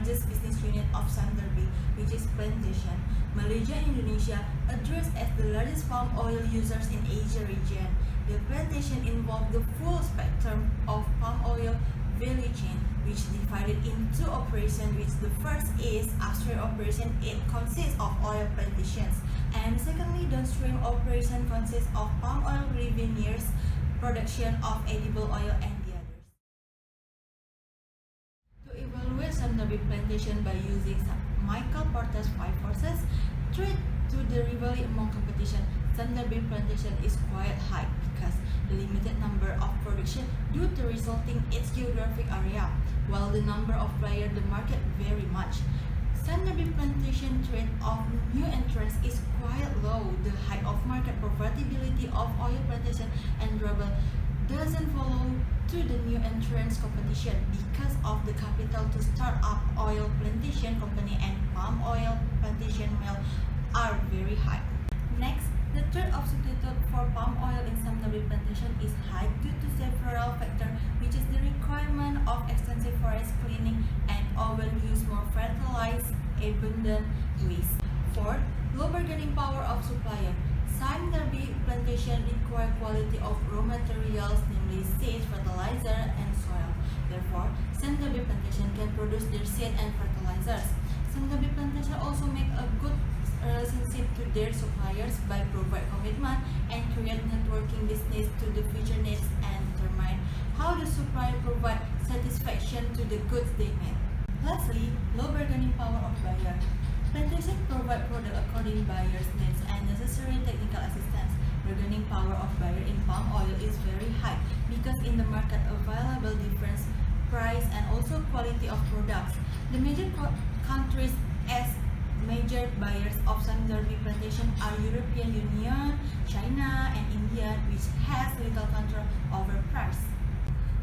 largest business unit of Sime Darby, which is plantation, Malaysia and Indonesia addressed as the largest palm oil users in Asia region. The plantation involved the full spectrum of palm oil value chain, which divided into operations, which the first is upstream operation. It consists of oil plantations, and secondly, downstream operation consists of palm oil revenues, production of edible oil, and the others. To evaluate Sime Darby plantation by using Michael Porter's 5 forces, threat to the rivalry among competition, Sime Darby plantation is quite high because the limited number of production due to resulting its geographic area, while the number of players the market very much. Sime Darby plantation threat of new entrants is quite low. The height of market profitability of oil plantation and rubber doesn't follow to the new entrants competition because of the capital to start up oil plantation company and palm oil plantation mill are very high. Next, the threat of substitute for palm oil in Sime Darby plantation is high due to several factors, which is the requirement of extensive forest cleaning and overuse more fertilized abundant waste. Fourth, low bargaining power of supplier. Sime Darby plantation require quality of raw materials, namely seed, fertilizer, and soil. Therefore, Sime Darby plantation can produce their seed and fertilizers. Sime Darby plantation also make a good relationship to their suppliers by provide commitment and create networking business to the future needs and determine how the supplier provide satisfaction to the goods they make. Lastly, low bargaining power of buyer. Plantation provide product according buyers' needs and necessary technical assistance. Bargaining power of buyer in palm oil is very high because in the market available difference price and also quality of products. The major countries as major buyers of Sime Darby plantation are European Union, China, and India, which has little control over price.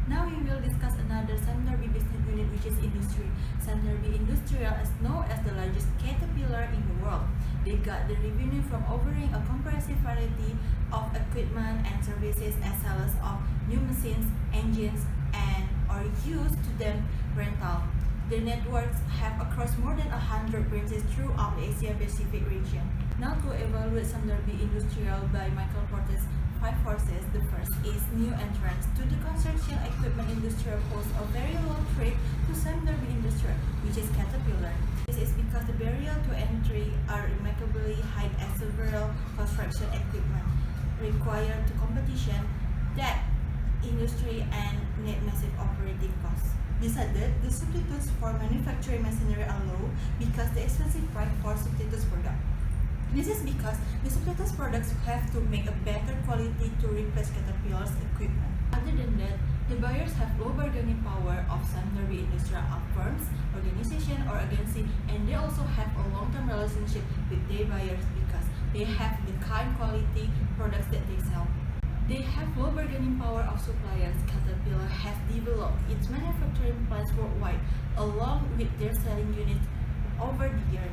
Now we will discuss another Sime Darby business unit, which is industry. Sime Darby Industrial is known as the largest caterpillar in the world. They got the revenue from offering a comprehensive variety of equipment and services as well as of new machines, engines, and or used to them rental. The networks have across more than 100 branches throughout the Asia Pacific region. Now to evaluate Sime Darby Industrial by Michael Porter's 5 forces, the first is new entrants to the construction equipment industry pose a very low threat to Sime Darby Industrial, which is Caterpillar. This is because the barrier to entry are remarkably high as several construction equipment required to competition that industry and need massive operating costs. Besides, the substitutes for manufacturing machinery are low because the expensive price for substitutes product. This is because the substitutes products have to make a better quality to replace Caterpillar's equipment. Other than that, the buyers have low bargaining power of Sime Darby Industrial firms, organization, or agency, and they also have a long-term relationship with their buyers because they have the kind quality products that they sell. They have low bargaining power of suppliers. Caterpillar has developed its manufacturing plants worldwide along with their selling units over the year.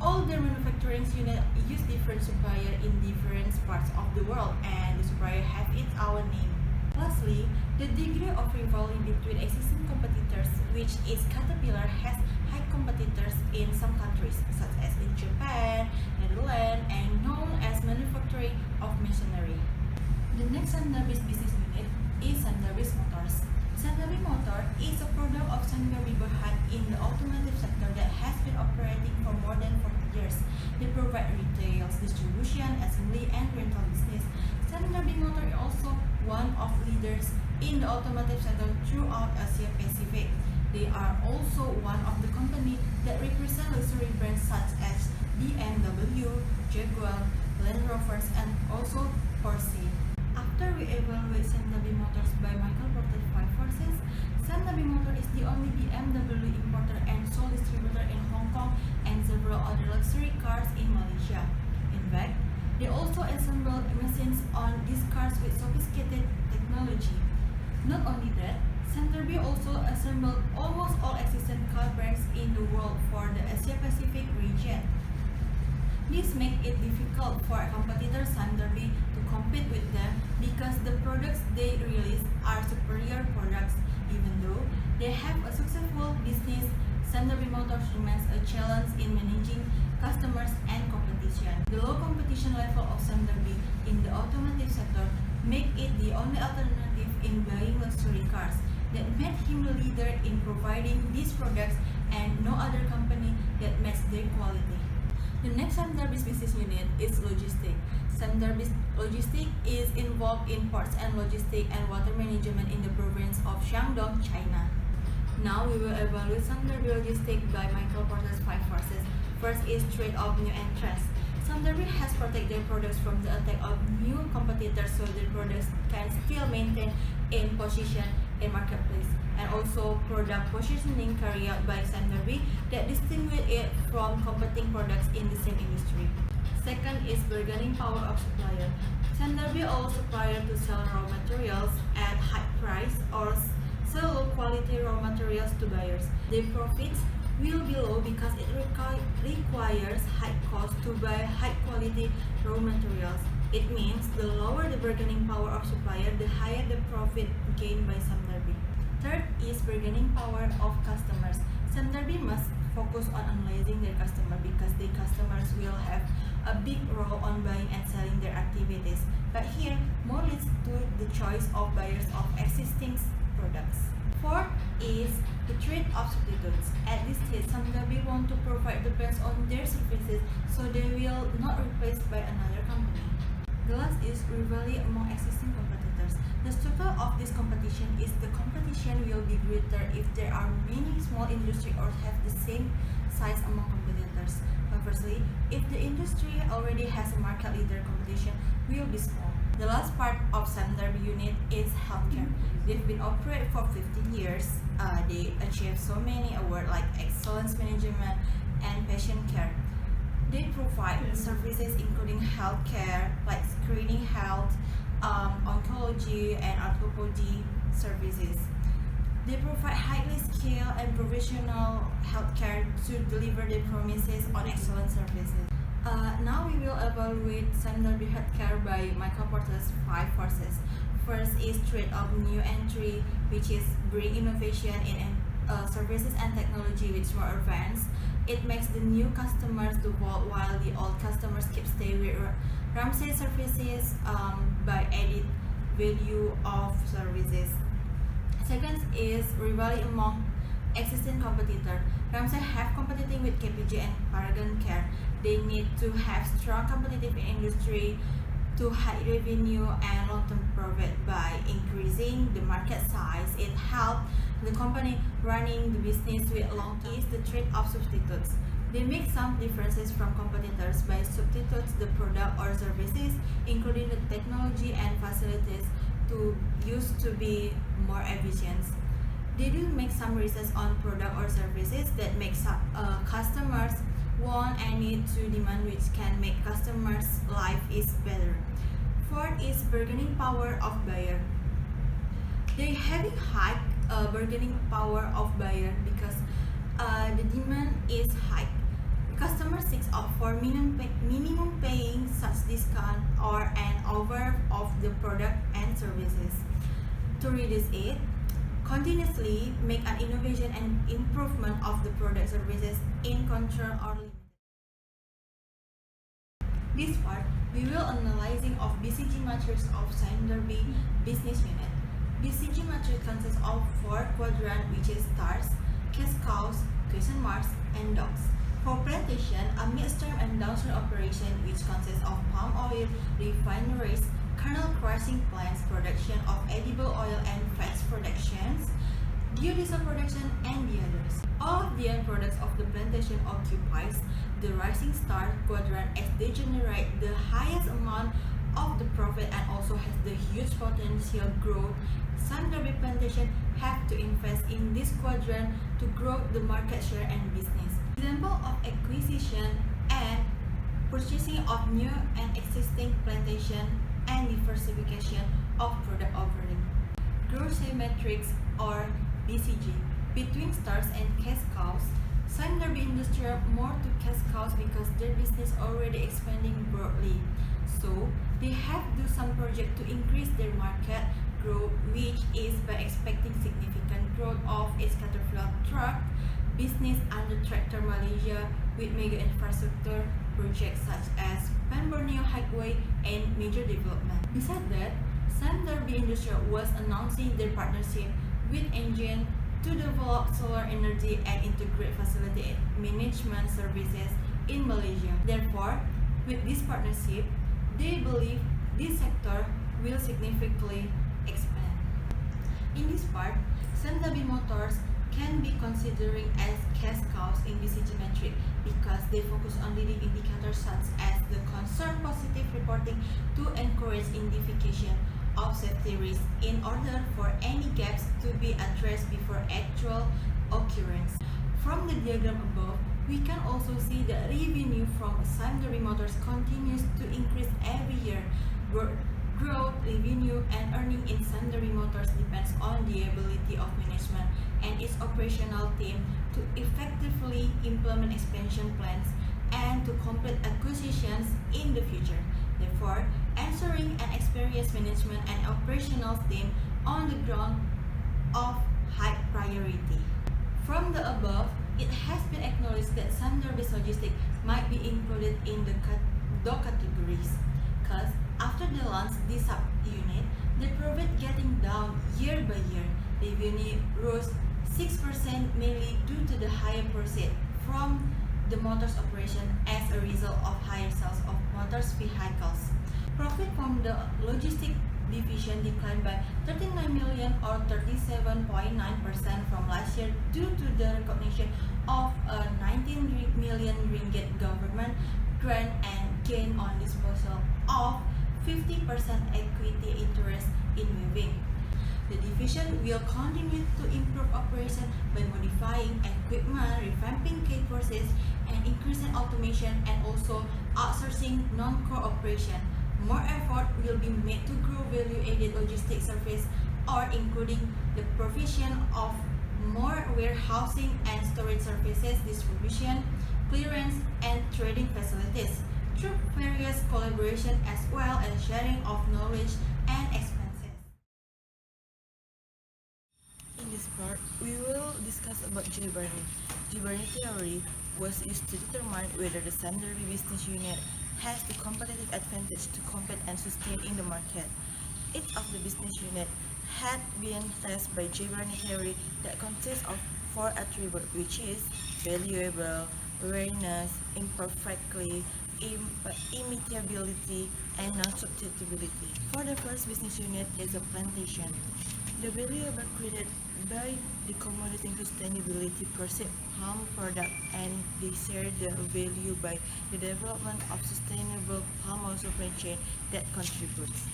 All their manufacturing units use different suppliers in different parts of the world, and the supplier have its own name. Lastly, the degree of rivalry between existing competitors, which is Caterpillar has high competitors in some countries, such as in Japan, Netherlands, and known as manufacturing of machinery. The next Sime Darby's business unit is Sime Darby's Motors. Sime Darby Motor is a product of Sime Darby Berhad in the automotive sector that has been operating for more than 40 years. They provide retail, distribution, assembly, and rental business. Sime Darby Motor is also one of leaders in the automotive sector throughout Asia Pacific. They are also one of the companies that represent luxury brands such as BMW, Jaguar, Land Rovers, and also Porsche. After we evaluate Sime Darby Motors by Michael Porter's 5 forces, Sime Darby Motors is the only BMW importer and sole distributor in Hong Kong and several other luxury cars in Malaysia. In fact, they also assemble machines on these cars with sophisticated technology. Not only that, Sime Darby also assembled almost all existing car brands in the world for the Asia Pacific region. This makes it difficult for a competitor Sime Darby to compete with them because the products they release are superior products, even though they have a successful business Sime Darby Motors remains a challenge in managing customers and competition. The low competition level of Sime Darby in the automotive sector make it the only alternative in buying luxury cars that made him the leader in providing these products and no other company that matches their quality. The next Sime Darby's business unit is logistics. Sime Darby's logistics is involved in ports and logistics and water management in the province of Shandong, China. Now we will evaluate Sime Darby logistics by Michael Porter's 5 forces. First is threat of new entrants. Sime Darby has protected their products from the attack of new competitors so their products can still maintain in position in marketplace, and also product positioning carried out by Sime Darby that distinguish it from competing products in the same industry. Second is bargaining power of supplier. Sime Darby allows supplier to sell raw materials at high price or sell low quality raw materials to buyers. Their profits will be low because it requires high cost to buy high quality raw materials. It means the lower the bargaining power of supplier, the higher the profit gained by Sime Darby. Third is bargaining power of customers. Sime Darby must focus on analyzing their customer because the customers will have a big role on buying and selling their activities. But here, more leads to the choice of buyers of existing products. Fourth is the trade of substitutes. At this stage, Sime Darby want to provide the best on their services so they will not replaced by another company. The last is rivalry among existing competitors. The structure of this competition is the competition will be greater if there are many small industries or have the same size among competitors. Conversely, if the industry already has a market leader, competition will be small. The last part of Sime Darby unit is healthcare. They've been operating for 15 years. They achieved so many awards like excellence management and patient care. They provide services including healthcare, like screening health, oncology, and orthopedy services. They provide highly skilled and professional healthcare to deliver their promises on excellent services. Now we will evaluate Sime Darby Healthcare by Michael Porter's 5 forces. First is trade of new entry, which is bring innovation in services and technology which more advanced. It makes the new customers to vote while the old customers keep stay with Ramsey services by added value of services. Second is rivalry among existing competitor. Ramsey have competing with KPG and Paragon Care. They need to have strong competitive industry to high revenue and long-term profit. By increasing the market size, it helps the company running the business with long-term. Is the trade of substitutes. They make some differences from competitors by substitutes the product or services, including the technology and facilities to use to be more efficient. They do make some research on product or services that make customers want and need to demand, which can make customers' life is better. Fourth is bargaining power of buyer. They having high bargaining power of buyer because the demand is high. Customers seek out for minimum paying such discount or an offer of the product and services. To reduce it, continuously make an innovation and improvement of the product services in control or limited. This part, we will analyzing of BCG matrix of Sime Darby business unit. BCG matrix consists of 4 quadrants, which is stars, cash cows, question marks, and dots. For plantation, a midstream and downstream operation which consists of palm oil, refineries, kernel crushing plants, production of edible oil and fats productions, biodiesel production, and the others. All of the end products of the plantation occupies the rising star quadrant as they generate the highest amount of the profit and also has the huge potential growth. Sime Darby plantation have to invest in this quadrant to grow the market share and business. Example of acquisition and purchasing of new and existing plantation and diversification of product offering. Growth matrix or BCG between stars and cash cows. Sime Darby Industrial more to cash cows because their business already expanding broadly. So they have to do some project to increase their market growth, which is by expecting significant growth of its Caterpillar truck business under Tractor Malaysia with mega infrastructure projects such as Pan Borneo Highway and major development. Besides that, Sime Darby Industrial was announcing their partnership with Engine to develop solar energy and integrate facility management services in Malaysia. Therefore, with this partnership, they believe this sector will significantly expand. In this part, Sime Darby Motors can be considering as cash cows in BCG metric because they focus on leading indicators such as the concern positive reporting to encourage identification of safety risks in order for any gaps to be addressed before actual occurrence. From the diagram above, we can also see that revenue from Sime Darby Motors continues to increase every year. Growth, revenue, and earning in Sime Darby Motors depends on the ability of management and its operational team to effectively implement expansion plans and to complete acquisitions in the future. Therefore, ensuring an experienced management and operational team on the ground of high priority. From the above, it has been acknowledged that Sime Darby Logistics might be included in the DO categories, because after the launch this sub-unit, the profit getting down year by year. Revenue rose 6% mainly due to the higher proceeds from the motors operation as a result of higher sales of motors vehicles. Profit from the logistics division declined by 39 million or 37.9% from last year due to the recognition of a 19 million ringgit government grant and gain on disposal of 50% equity interest in Weaving. The division will continue to improve operation by modifying equipment, revamping key process, and increasing automation and also outsourcing non-core operation. More effort will be made to grow value-added logistics service or including the provision of more warehousing and storage services, distribution, clearance, and trading facilities through various collaboration as well as sharing of knowledge and expenses. In this part, we will discuss about J-Barney. J-Barney theory was used to determine whether the Sime Darby business unit has the competitive advantage to compete and sustain in the market. Each of the business unit had been tested by J-Barney theory that consists of 4 attributes, which is valuable, awareness, imperfectly, immutability, and non-substitutability. For the first business unit is a plantation. The valuable created by the commodity sustainability perceived palm product and they share the value by the development of sustainable palm oil supply chain that contributes.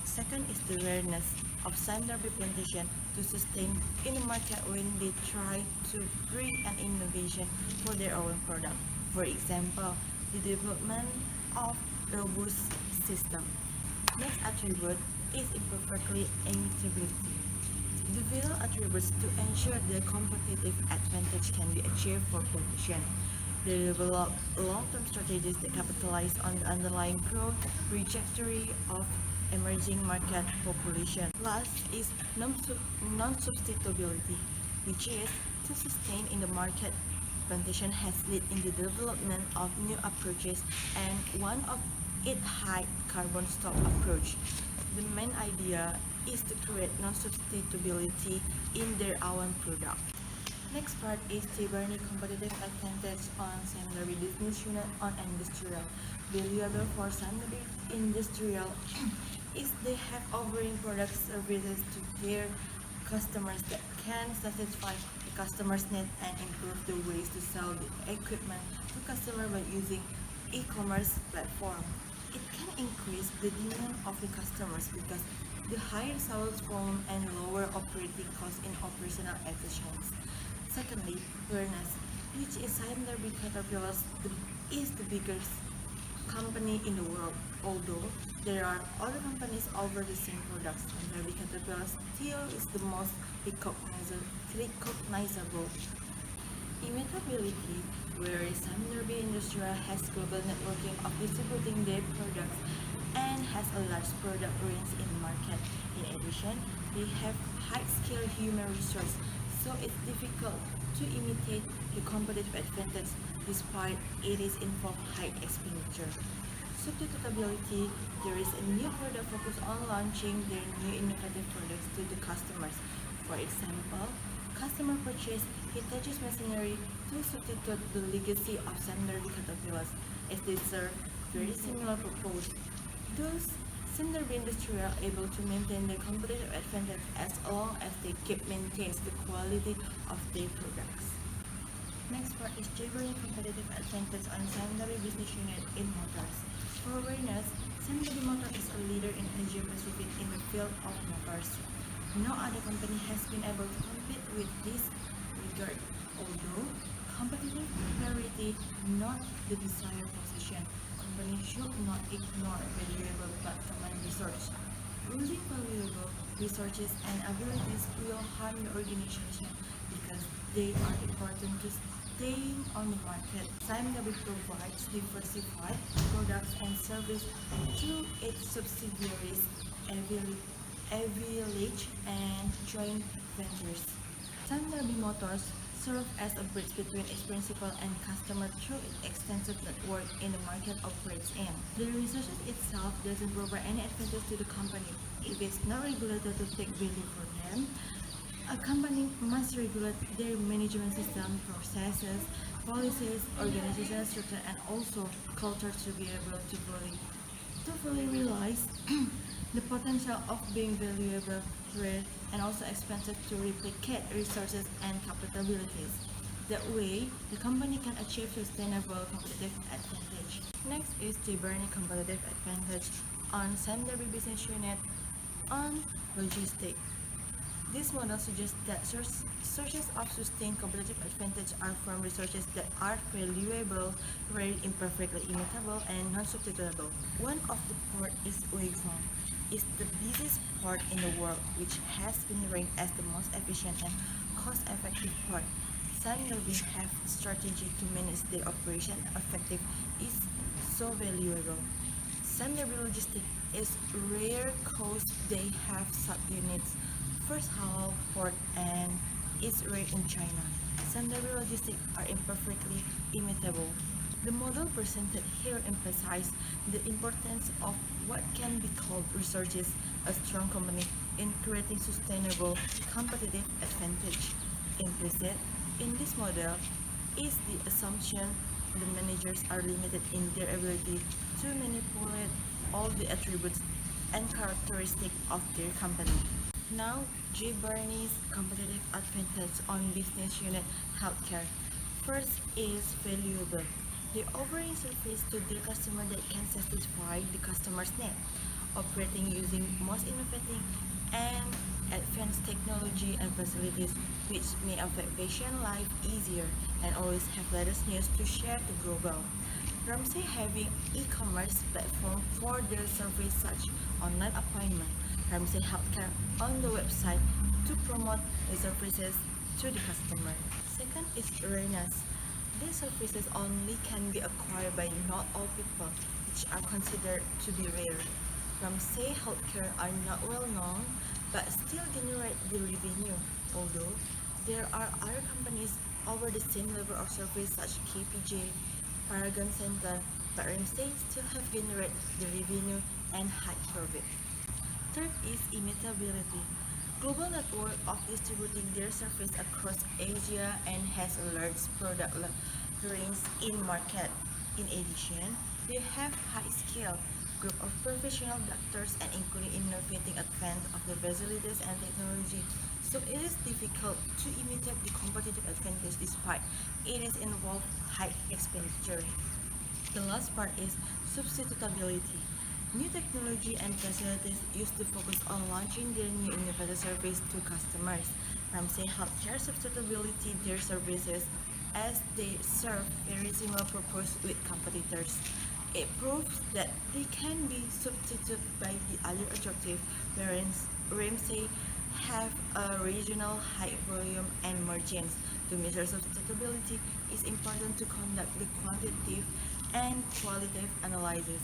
Second is the awareness of Sime Darby plantation to sustain in the market when they try to bring an innovation for their own product. For example, the development of robust system. Next attribute is imperfectly immutability. The value attributes to ensure the competitive advantage can be achieved for plantation. They develop long-term strategies that capitalize on the underlying growth trajectory of emerging market population. Last is non-substitutability, which is to sustain in the market. Plantation has led in the development of new approaches and one of it high carbon stock approach. The main idea is to create non-substitutability in their own product. Next part is J-Barney competitive advantage on Sime Darby business unit on industrial. Valuable for Sime Darby industrial is they have offering product services to their customers that can satisfy the customer's needs and improve the ways to sell the equipment to customer by using e-commerce platform. It can increase the demand of the customers because the higher sales volume and lower operating costs in operational efficiency. Secondly, awareness, which is Sime Darby Caterpillar is the biggest company in the world. Although there are other companies over the same products, Sime Darby Caterpillar still is the most recognizable. Immutability, where Sime Darby Industrial has global networking of distributing their products and has a large product range in the market. In addition, they have high-skilled human resource, so it's difficult to imitate the competitive advantage despite it is involve high expenditure. Substitutability, there is a new product focused on launching their new innovative products to the customers. For example, customer purchase Hitachi's machinery to substitute the legacy of Sime Darby caterpillars as they serve very similar purpose. Thus, Sime Darby industry are able to maintain their competitive advantage as long as they keep maintains the quality of their products. Next part is Jayburney competitive advantage on Sime Darby business unit in motors. For awareness, Sime Darby Motor is a leader in Asia Pacific in the field of motors. No other company has been able to compete with this regard. Although competitive priority not the desired position, companies should not ignore valuable but common research. Losing valuable resources and abilities will harm the organization because they are important to staying on the market. Sime Darby provides diversified products and service to its subsidiaries, affiliates, and joint ventures. Sime Darby Motors serve as a bridge between its principal and customer through its extensive network in the market operates in. The research itself doesn't provide any advantage to the company. If it's not regulated to take value for them, a company must regulate their management system, processes, policies, organizational structure, and also culture to be able to fully realize the potential of being valuable, rare, and also expensive to replicate resources and capabilities. That way, the company can achieve sustainable competitive advantage. Next is Jayburney competitive advantage on Sime Darby business unit on logistics. This model suggests that sources of sustained competitive advantage are from resources that are valuable, rare, imperfectly imitable, and non-substitutable. One of the port is Uyghur. It's the busiest port in the world, which has been ranked as the most efficient and cost-effective port. Sime Darby have strategy to manage their operation effective is so valuable. Sime Darby Logistics is rare cause they have subunits. First halal port and is rare in China. Sime Darby Logistics are imperfectly imitable. The model presented here emphasizes the importance of what can be called resources, a strong company in creating sustainable competitive advantage. Implicit in this model is the assumption the managers are limited in their ability to manipulate all the attributes and characteristics of their company. Now, Jayburney's competitive advantage on business unit healthcare. First is valuable. They offering service to their customer that can satisfy the customer's need, operating using most innovative and advanced technology and facilities which may affect patient life easier and always have latest news to share to global. Ramsey having e-commerce platform for their service such online appointment. Ramsey Healthcare on the website to promote the services to the customer. Second is rareness. These services only can be acquired by not all people, which are considered to be rare. Ramsey Healthcare are not well known, but still generate the revenue. Although there are other companies over the same level of service such KPJ, Paragon Center, but Ramsey still have generated the revenue and high profit. Third is imitability. Global network of distributing their service across Asia and has a large product range in market. In addition, they have high skill group of professional doctors and including innovating advance of the facilities and technology. So it is difficult to imitate the competitive advantage despite it is involved high expenditure. The last part is substitutability. New technology and facilities used to focus on launching their new innovative service to customers. Ramsey Healthcare substitutability their services as they serve very similar purpose with competitors. It proves that they can be substituted by the other attractive, whereas Ramsey have a regional high volume and margins. To measure substitutability, it's important to conduct the quantitative and qualitative analysis.